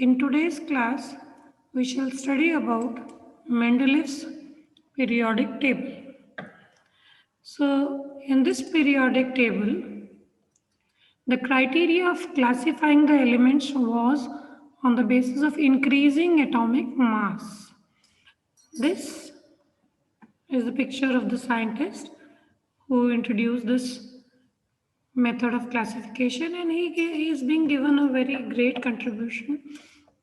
In today's class, we shall study about Mendeleev's periodic table. So, in this periodic table, the criteria of classifying the elements was on the basis of increasing atomic mass. This is the picture of the scientist who introduced this method of classification, and he is being given a very great contribution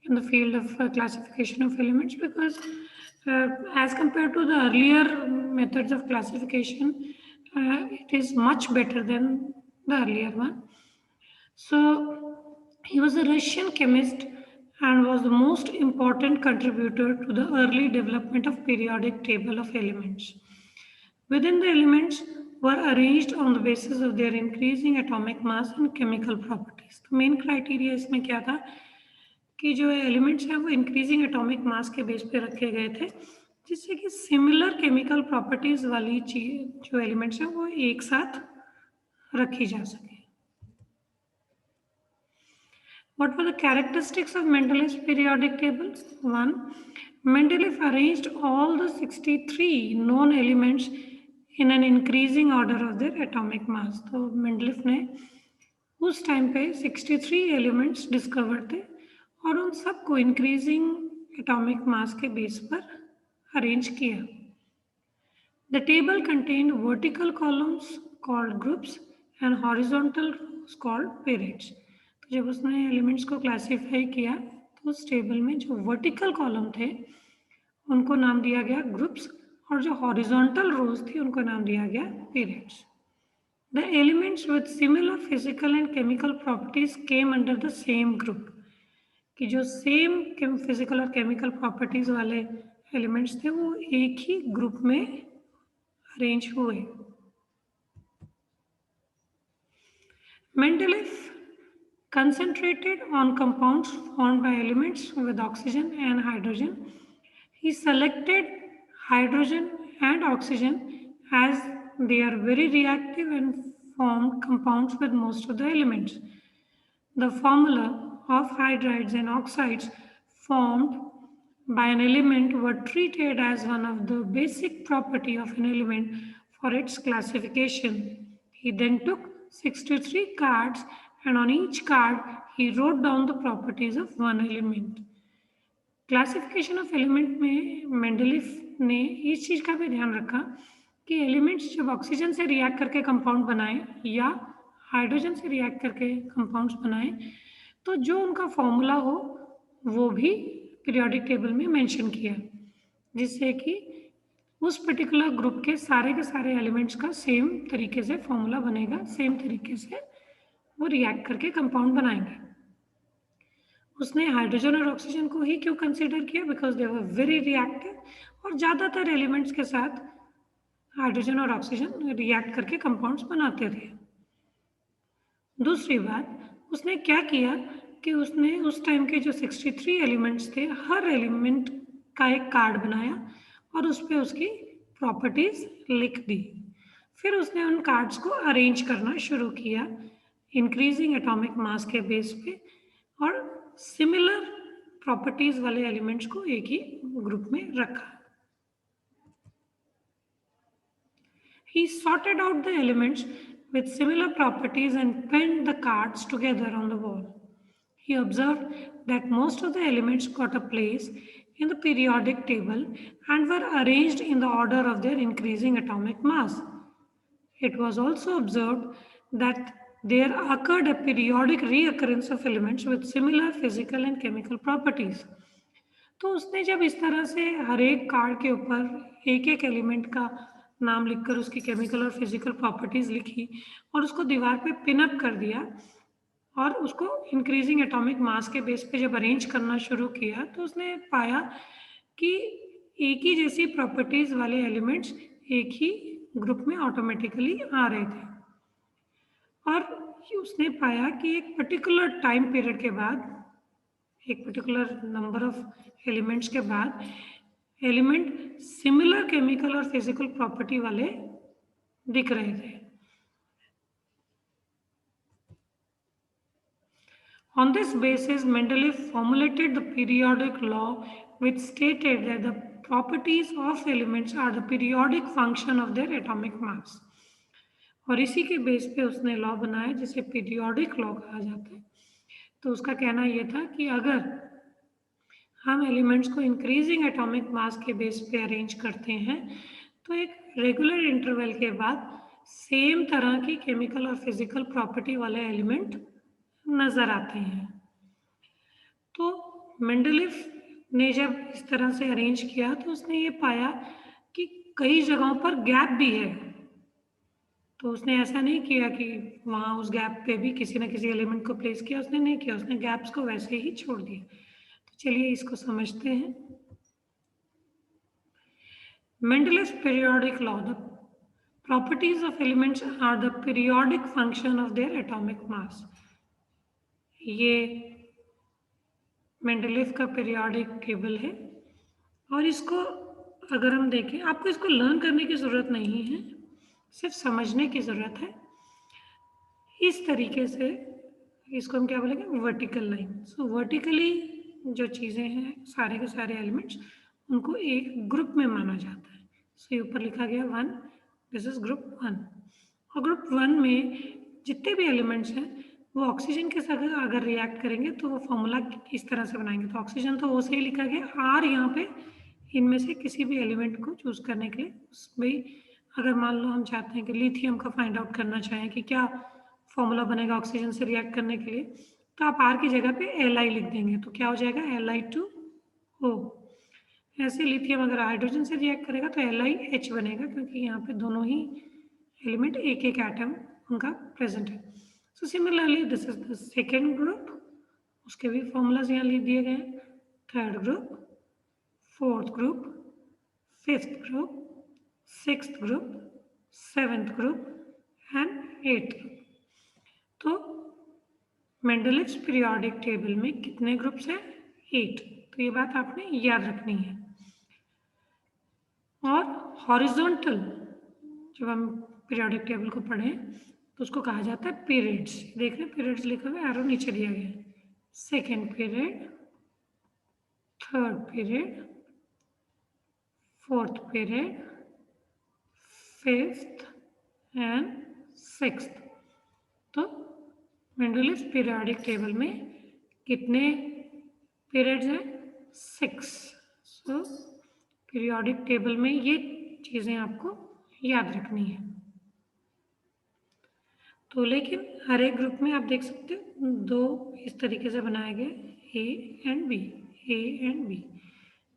in the field of classification of elements because as compared to the earlier methods of classification, it is much better than the earlier one. So he was a Russian chemist and was the most important contributor to the early development of periodic table of elements. Within the elements were arranged on the basis of their increasing atomic mass and chemical properties. तो main criteria इसमें क्या था कि जो elements हैं वो increasing atomic mass के base पे रखे गए थे जिससे कि सिमिलर केमिकल प्रॉपर्टीज वाली चीज जो एलिमेंट्स हैं वो एक साथ रखी जा सके. What were the characteristics of Mendeleev's periodic table? 1. Mendeleev arranged all the 63 known elements in an increasing order of their atomic mass. तो Mendeleev ने उस टाइम पे 63 एलिमेंट्स डिस्कवर थे और उन सबको इंक्रीजिंग एटॉमिक मास के बेस पर अरेंज किया. The table contained vertical columns called groups and horizontal rows called periods. तो जब उसने एलिमेंट्स को क्लासीफाई किया तो उस टेबल में जो वर्टिकल कॉलम थे उनको नाम दिया गया ग्रुप्स और जो हॉरिजॉन्टल रोज थी उनको नाम दिया गया periods. The elements with similar physical and chemical properties came under the same group. कि जो सेम फिजिकल और केमिकल प्रॉपर्टीज वाले एलिमेंट्स थे वो एक ही ग्रुप में अरेंज हुए. Mendeleev concentrated on compounds formed by elements with oxygen and hydrogen. He selected hydrogen and oxygen as they are very reactive and formed compounds with most of the elements. The formula of hydrides and oxides formed by an element were treated as one of the basic property of an element for its classification. He then took 63 cards and on each card he wrote down the properties of one element. Classification of element में Mendeleev ने इस चीज़ का भी ध्यान रखा कि elements जब oxygen से रिएक्ट करके कंपाउंड बनाए या हाइड्रोजन से रिएक्ट करके कंपाउंड्स बनाए तो जो उनका फॉर्मूला हो वो भी पीरियोडिक टेबल में मेंशन किया जिससे कि उस पर्टिकुलर ग्रुप के सारे एलिमेंट्स का सेम तरीके से फॉर्मूला बनेगा, सेम तरीके से वो रिएक्ट करके कंपाउंड बनाएंगे. उसने हाइड्रोजन और ऑक्सीजन को ही क्यों कंसीडर किया? Because they were very reactive और ज़्यादातर एलिमेंट्स के साथ हाइड्रोजन और ऑक्सीजन रिएक्ट करके कंपाउंड्स बनाते थे. दूसरी बात उसने क्या किया कि उसने उस टाइम के जो 63 एलिमेंट्स थे हर एलिमेंट का एक कार्ड बनाया और उस पर उसकी प्रॉपर्टीज लिख दी. फिर उसने उन कार्ड्स को अरेंज करना शुरू किया इंक्रीजिंग एटॉमिक मास के बेस पे और सिमिलर प्रॉपर्टीज वाले एलिमेंट्स को एक ही ग्रुप में रखा. He sorted out the elements with similar properties and pinned the cards together on the wall. He observed that most of the elements got a place in the periodic table and were arranged in the order of their increasing atomic mass. It was also observed that there occurred a periodic reoccurrence of elements with similar physical and chemical properties. तो उसने जब इस तरह से हर एक card के ऊपर एक एक एलिमेंट का नाम लिखकर उसकी केमिकल और फिजिकल प्रॉपर्टीज लिखी और उसको दीवार पे पिन अप कर दिया और उसको इंक्रीजिंग एटॉमिक मास के बेस पे जब अरेंज करना शुरू किया तो उसने पाया कि एक ही जैसी प्रॉपर्टीज वाले एलिमेंट्स एक ही ग्रुप में ऑटोमेटिकली आ रहे थे. और उसने पाया कि एक पर्टिकुलर टाइम पीरियड के बाद एक पर्टिकुलर नंबर ऑफ एलिमेंट्स के बाद एलिमेंट सिमिलर केमिकल और फिजिकल प्रॉपर्टी वाले दिख रहे थे. On this basis, Mendeleev formulated the periodic law, which stated that the properties of elements are the periodic function of their atomic mass. और इसी के बेस पे उसने लॉ बनाया जिसे पीरियोडिक लॉ कहा जाता है। तो उसका कहना यह था कि अगर हम एलिमेंट्स को इंक्रीजिंग एटॉमिक मास के बेस पे अरेंज करते हैं तो एक रेगुलर इंटरवल के बाद सेम तरह की केमिकल और फिजिकल प्रॉपर्टी वाले एलिमेंट नजर आते हैं। तो मेंडलीफ ने जब इस तरह से अरेंज किया तो उसने ये पाया कि कई जगहों पर गैप भी है। तो उसने ऐसा नहीं किया कि वहाँ उस गैप पे भी किसी न किसी एलिमेंट को प्लेस किया, उसने नहीं किया, उसने गैप्स को वैसे ही छोड़ दिया। तो चलिए इसको समझते हैं। Mendeleev's periodic law, the properties of elements are the periodic function of their atomic mass. ये मेंडलीव का पीरियोडिक टेबल है और इसको अगर हम देखें, आपको इसको लर्न करने की ज़रूरत नहीं है, सिर्फ समझने की ज़रूरत है। इस तरीके से इसको हम क्या बोलेंगे, वर्टिकल लाइन। सो वर्टिकली जो चीज़ें हैं सारे के सारे एलिमेंट्स उनको एक ग्रुप में माना जाता है। सो ये ऊपर लिखा गया 1, दिस इज ग्रुप 1। और ग्रुप 1 में जितने भी एलिमेंट्स हैं वो ऑक्सीजन के साथ अगर रिएक्ट करेंगे तो वो फॉर्मूला इस तरह से बनाएंगे। तो ऑक्सीजन तो ओ से ही लिखा गया, आर यहाँ पे इनमें से किसी भी एलिमेंट को चूज करने के लिए उसमें अगर मान लो हम चाहते हैं कि लिथियम का फाइंड आउट करना चाहें कि क्या फॉर्मूला बनेगा ऑक्सीजन से रिएक्ट करने के लिए, तो आप आर की जगह पे Li लिख देंगे तो क्या हो जाएगा Li2O। ऐसे लिथियम अगर हाइड्रोजन से रिएक्ट करेगा तो LiH बनेगा क्योंकि यहाँ पे दोनों ही एलिमेंट एक एक एटम उनका प्रेजेंट है। So similarly this is the second group, उसके भी फॉर्मूलाज यहाँ लिख दिए गए हैं। Third group, fourth group, fifth group, sixth group, seventh group and eighth group. तो मेंडलीव्स पीरियोडिक टेबल में कितने ग्रुप्स हैं? 8। तो ये बात आपने याद रखनी है। और हॉरिजॉन्टल जब हम पीरियोडिक टेबल को पढ़ें तो उसको कहा जाता है पीरियड्स। देख रहे हैं पीरियड्स लिखा हुआ है, एरो नीचे दिया गया है। Second period, third period, fourth period, fifth and sixth. तो मेंडलीव्स पीरियोडिक टेबल में कितने पीरियड्स हैं? 6। सो पीरियोडिक टेबल में ये चीज़ें आपको याद रखनी है। तो लेकिन हर एक ग्रुप में आप देख सकते हो दो इस तरीके से बनाए गए, A and B, A and B.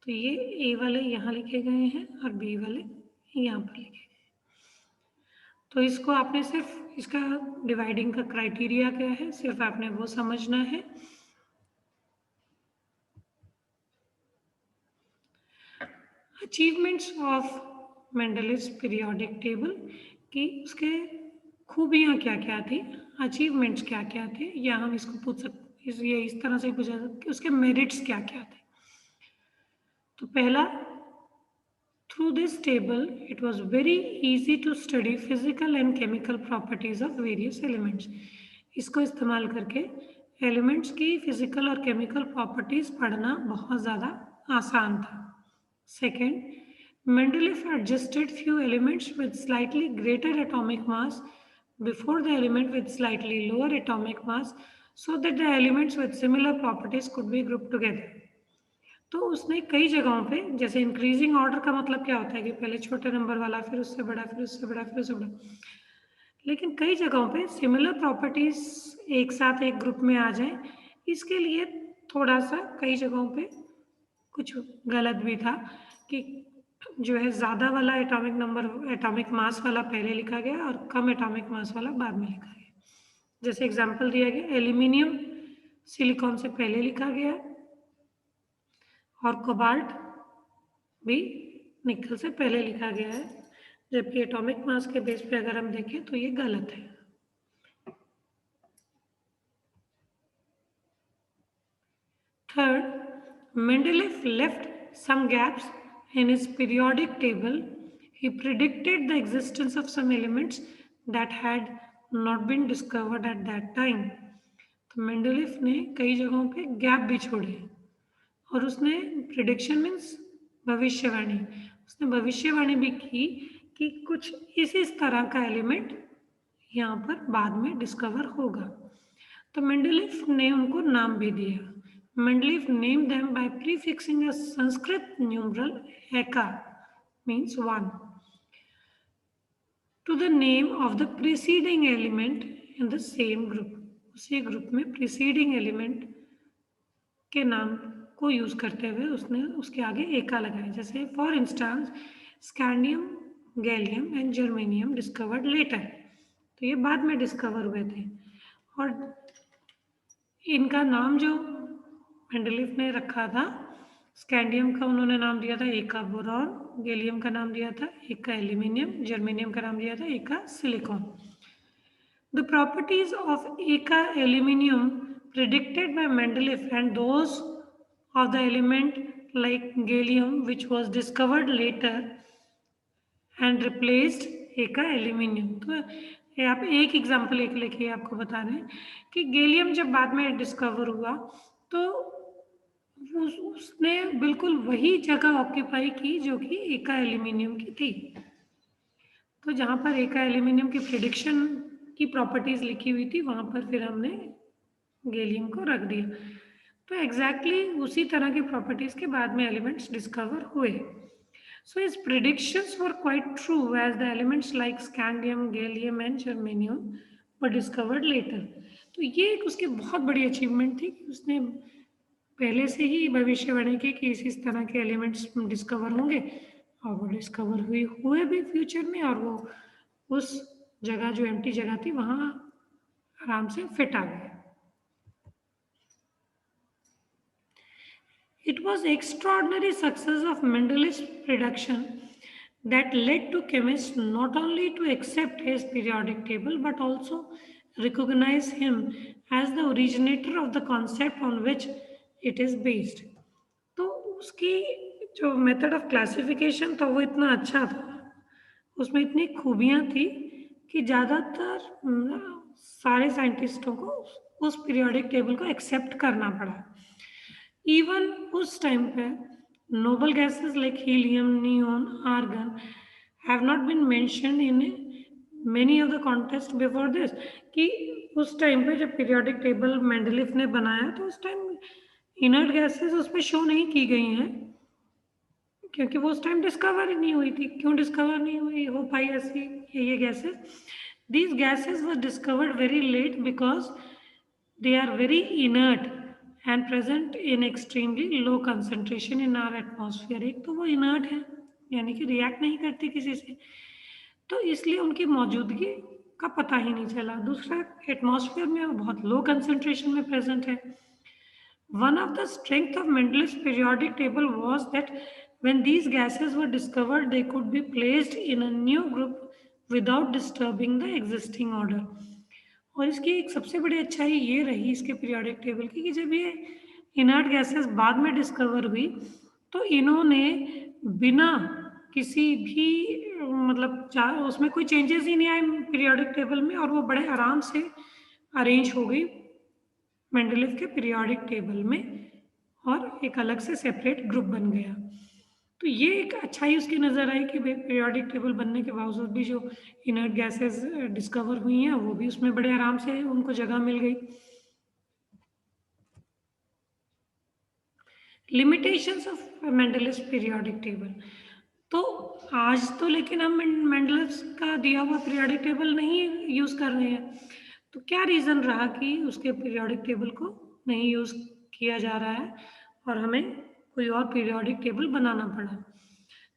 तो ये ए वाले यहाँ लिखे गए हैं और बी वाले यहाँ पर लिखे गए। तो इसको आपने सिर्फ इसका डिवाइडिंग का क्राइटेरिया क्या है सिर्फ आपने वो समझना है। Achievements of Mendeleev's periodic table की उसके खूबियाँ क्या क्या थी, अचीवमेंट्स क्या क्या थे, या हम इसको पूछ सकते, ये इस तरह से पूछा सकते कि उसके मेरिट्स क्या क्या थे। तो पहला, through this table it was very easy to study physical and chemical properties of various elements. इसको इस्तेमाल करके एलिमेंट्स की फिजिकल और केमिकल प्रॉपर्टीज पढ़ना बहुत ज़्यादा आसान था। Second, Mendeleev adjusted few elements with slightly greater atomic mass before the element with slightly lower atomic mass so that the elements with similar properties could be grouped together. तो उसने कई जगहों पे, जैसे इंक्रीजिंग ऑर्डर का मतलब क्या होता है कि पहले छोटे नंबर वाला, फिर उससे बड़ा, फिर उससे बड़ा, फिर उससे बड़ा, लेकिन कई जगहों पे सिमिलर प्रॉपर्टीज एक साथ एक ग्रुप में आ जाए, इसके लिए थोड़ा सा कई जगहों पे कुछ गलत भी था कि जो है ज़्यादा वाला एटॉमिक नंबर, एटॉमिक मास वाला पहले लिखा गया और कम एटॉमिक मास वाला बाद में लिखा गया। जैसे एग्जांपल दिया गया, एल्यूमिनियम सिलिकॉन से पहले लिखा गया और कोबाल्ट भी निकल से पहले लिखा गया है, जबकि एटॉमिक मास के बेस पे अगर हम देखें तो ये गलत है। Third, Mendeleev left some gaps in his periodic table. He predicted the existence of some elements that had not been discovered at that time. तो मेंडलीफ ने कई जगहों पे गैप भी छोड़े और उसने प्रिडिक्शन मीन्स भविष्यवाणी, उसने भविष्यवाणी भी की कि कुछ इस तरह का एलिमेंट यहाँ पर बाद में डिस्कवर होगा। तो मेंडलीफ ने उनको नाम भी दिया। Mendeleev named them by prefixing a Sanskrit numeral eka means one to the name of the preceding element in the same group. उसी ग्रुप में preceding element के नाम को यूज करते हुए उसने उसके आगे एका लगाया। जैसे for instance scandium, gallium and germanium discovered letter, तो ये बाद में डिस्कवर हुए थे। और इनका नाम जो मेंडलीफ ने रखा था, स्कैंडियम का उन्होंने नाम दिया था एका बोरॉन, गैलियम का नाम दिया था एका एल्यूमिनियम, जर्मेनियम का नाम दिया था एका silicon. The properties of Eka aluminium predicted by Mendeleev and those of the element like gallium which was discovered later and replaced Eka aluminium। तो यहाँ पे एक एग्जाम्पल एक लेके आपको बता रहे हैं कि गैलियम जब बाद में डिस्कवर हुआ तो उसने बिल्कुल वही जगह ऑक्यूपाई की जो कि एका एल्यूमिनियम की थी। तो जहाँ पर एका एल्यूमिनियम की प्रिडिक्शन की प्रॉपर्टीज लिखी हुई थी वहाँ पर फिर हमने गैलियम को रख दिया। तो एग्जैक्टली उसी तरह की प्रॉपर्टीज के बाद में एलिमेंट्स डिस्कवर हुए। So his predictions were quite true as the elements like scandium, gallium and germanium were discovered later। तो ये एक उसकी बहुत बड़ी अचीवमेंट थी कि उसने पहले से ही भविष्यवाणी की कि इस तरह के एलिमेंट्स डिस्कवर होंगे और वो डिस्कवर हुए भी फ्यूचर में, और वो उस जगह जो एम्प्टी जगह थी वहाँ आराम से फिट आ गए। It was extraordinary success of Mendeleev's prediction that led to chemists not only to accept his periodic table but also recognize him as the originator of the concept on which it is based। तो उसकी जो method of classification था वो इतना अच्छा था, उसमें इतनी खूबियाँ थी कि ज़्यादातर सारे साइंटिस्टों को उस पीरियोडिक टेबल को एक्सेप्ट करना पड़ा। इवन उस टाइम पे noble gases like helium, neon, argon have not been mentioned in many of the contest before this. कि उस टाइम पे जब पीरियोडिक टेबल मेंडलीफ ने बनाया तो उस टाइम इनर्ट गैसेस उस पर शो नहीं की गई हैं क्योंकि वो उस टाइम डिस्कवर ही नहीं हुई थी। क्यों डिस्कवर नहीं हुई हो पाई ऐसी ये gases? These gases were discovered very late because they are very inert and present in extremely low concentration in our atmosphere। एक तो वो inert है यानी कि रिएक्ट नहीं करती किसी से, तो इसलिए उनकी मौजूदगी का पता ही नहीं चला। दूसरा, एटमॉस्फेयर में वो बहुत लो कंसंट्रेशन में प्रेजेंट है। One of the strength of Mendeleev's periodic table was that when these gases were discovered, they could be placed in a new group without disturbing the existing order। और इसकी एक सबसे बड़ी अच्छाई ये रही इसके पीरियोडिक टेबल की कि जब ये इनर्ट गैसेस बाद में डिस्कवर हुई तो इन्होंने बिना किसी भी मतलब उसमें कोई चेंजेस ही नहीं आए पीरियोडिक टेबल में, और वो बड़े आराम से अरेंज हो गई मेंडलीव के पीरियोडिक टेबल में और एक अलग से सेपरेट ग्रुप बन गया। तो ये एक अच्छाई उसकी नज़र आई कि पीरियोडिक टेबल बनने के बावजूद भी जो इनर्ट गैसेस डिस्कवर हुई हैं वो भी उसमें बड़े आराम से उनको जगह मिल गई। Limitations of Mendeleev's periodic table, तो आज तो लेकिन हम मेंडलीव्स का दिया हुआ पीरियोडिक टेबल नहीं यूज़ कर रहे हैं। तो क्या रीज़न रहा कि उसके पीरियोडिक टेबल को नहीं यूज़ किया जा रहा है और हमें कोई और पीरियोडिक टेबल बनाना पड़ा?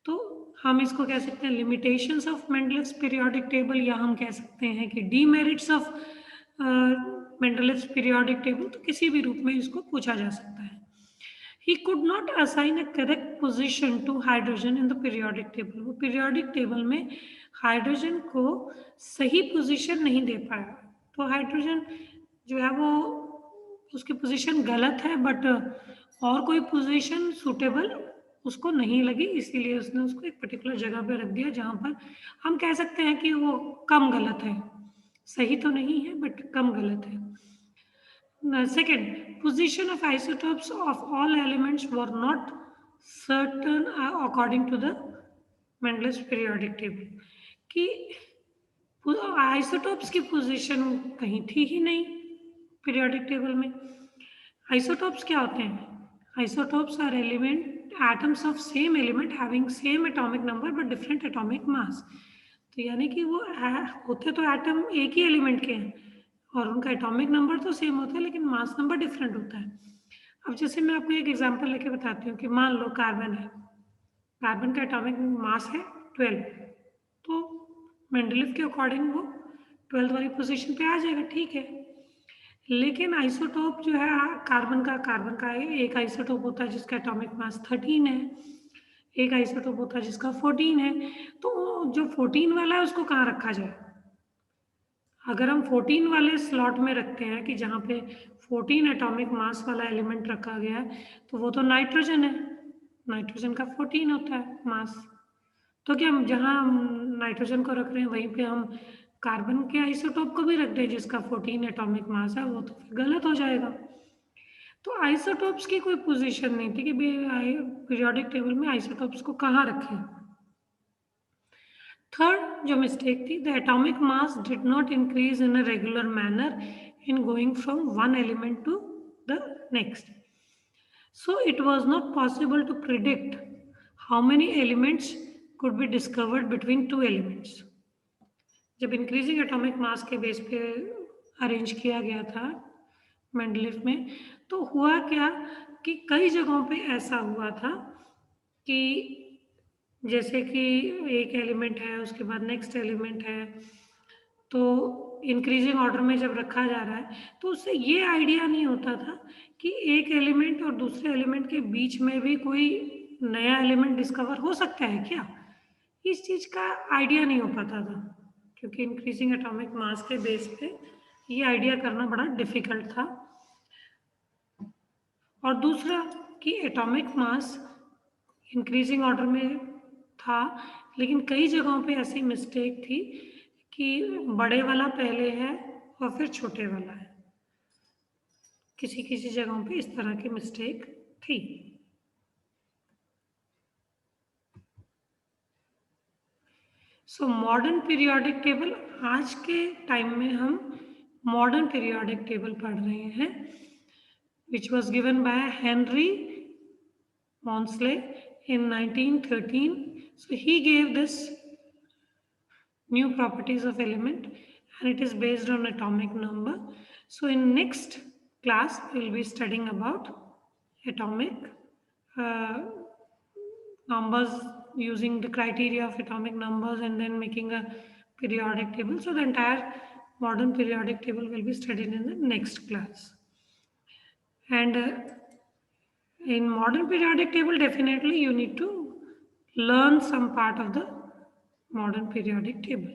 तो हम इसको कह सकते हैं limitations of Mendeleev's periodic table, या हम कह सकते हैं कि demerits of Mendeleev's periodic table. तो किसी भी रूप में इसको पूछा जा सकता है। He could not assign a correct position to hydrogen in the periodic table। वो पीरियोडिक टेबल में हाइड्रोजन को सही पोजीशन नहीं दे पाया। तो हाइड्रोजन जो है वो उसकी पोजीशन गलत है, बट और कोई पोजीशन सूटेबल उसको नहीं लगी, इसीलिए उसने उसको एक पर्टिकुलर जगह पे रख दिया जहाँ पर हम कह सकते हैं कि वो कम गलत है। सही तो नहीं है बट कम गलत है। Second, position of isotopes of all elements were not certain according to the Mendel's periodic table. कि आइसोटोप्स की पोजीशन कहीं थी ही नहीं पीरियोडिक टेबल में. आइसोटोप्स क्या होते हैं? Isotopes are element atoms of same element having same atomic number but different atomic mass. तो यानी कि वो होते तो एटम एक ही एलिमेंट के हैं और उनका एटॉमिक नंबर तो सेम होता है लेकिन मास नंबर डिफरेंट होता है. अब जैसे मैं आपको एक एग्जांपल लेके बताती हूँ कि मान लो कार्बन है. कार्बन का एटॉमिक मास है 12. तो मेंडलीव के अकॉर्डिंग वो 12th वाली पोजीशन पे आ जाएगा, ठीक है. लेकिन आइसोटोप जो है कार्बन का एक आइसोटोप होता है जिसका एटॉमिक मास 13 है, एक आइसोटोप होता है जिसका 14 है. तो जो 14 वाला है उसको कहाँ रखा जाए? अगर हम 14 वाले स्लॉट में रखते हैं कि जहाँ पे 14 एटॉमिक मास वाला एलिमेंट रखा गया है तो वो तो नाइट्रोजन है. नाइट्रोजन का 14 होता है मास. तो क्या हम जहाँ नाइट्रोजन को रख रहे हैं वहीं पे हम कार्बन के आइसोटोप को भी रख दें जिसका 14 एटॉमिक मास है, वो तो फिर गलत हो जाएगा. तो आइसोटोप्स की कोई पोजीशन नहीं थी कि पीरियोडिक टेबल में आइसोटोप्स को कहाँ रखें. थर्ड जो मिस्टेक थी, the atomic mass did not increase in a regular manner in going from one element to the next. So it was not possible to predict how many elements could be discovered between two elements. जब increasing atomic mass के base पे arrange किया गया था Mendeleev में, तो हुआ क्या कि कई जगहों पे ऐसा हुआ था कि जैसे कि एक एलिमेंट है उसके बाद नेक्स्ट एलिमेंट है, तो इंक्रीजिंग ऑर्डर में जब रखा जा रहा है तो उससे ये आइडिया नहीं होता था कि एक एलिमेंट और दूसरे एलिमेंट के बीच में भी कोई नया एलिमेंट डिस्कवर हो सकता है क्या. इस चीज़ का आइडिया नहीं हो पाता था क्योंकि इंक्रीजिंग एटॉमिक मास के बेस पे ये आइडिया करना बड़ा डिफिकल्ट था. और दूसरा कि एटॉमिक मास इंक्रीजिंग ऑर्डर में था लेकिन कई जगहों पे ऐसी मिस्टेक थी कि बड़े वाला पहले है और फिर छोटे वाला है. किसी किसी जगहों पे इस तरह की मिस्टेक थी. सो मॉडर्न पीरियोडिक टेबल, आज के टाइम में हम मॉडर्न पीरियोडिक टेबल पढ़ रहे हैं, which was given by Henry Moseley in 1913. So he gave this new properties of element and it is based on atomic number. So in next class we will be studying about atomic numbers, using the criteria of atomic numbers and then making a periodic table. So the entire modern periodic table will be studied in the next class. And in modern periodic table, definitely you need to learn some part of the modern periodic table.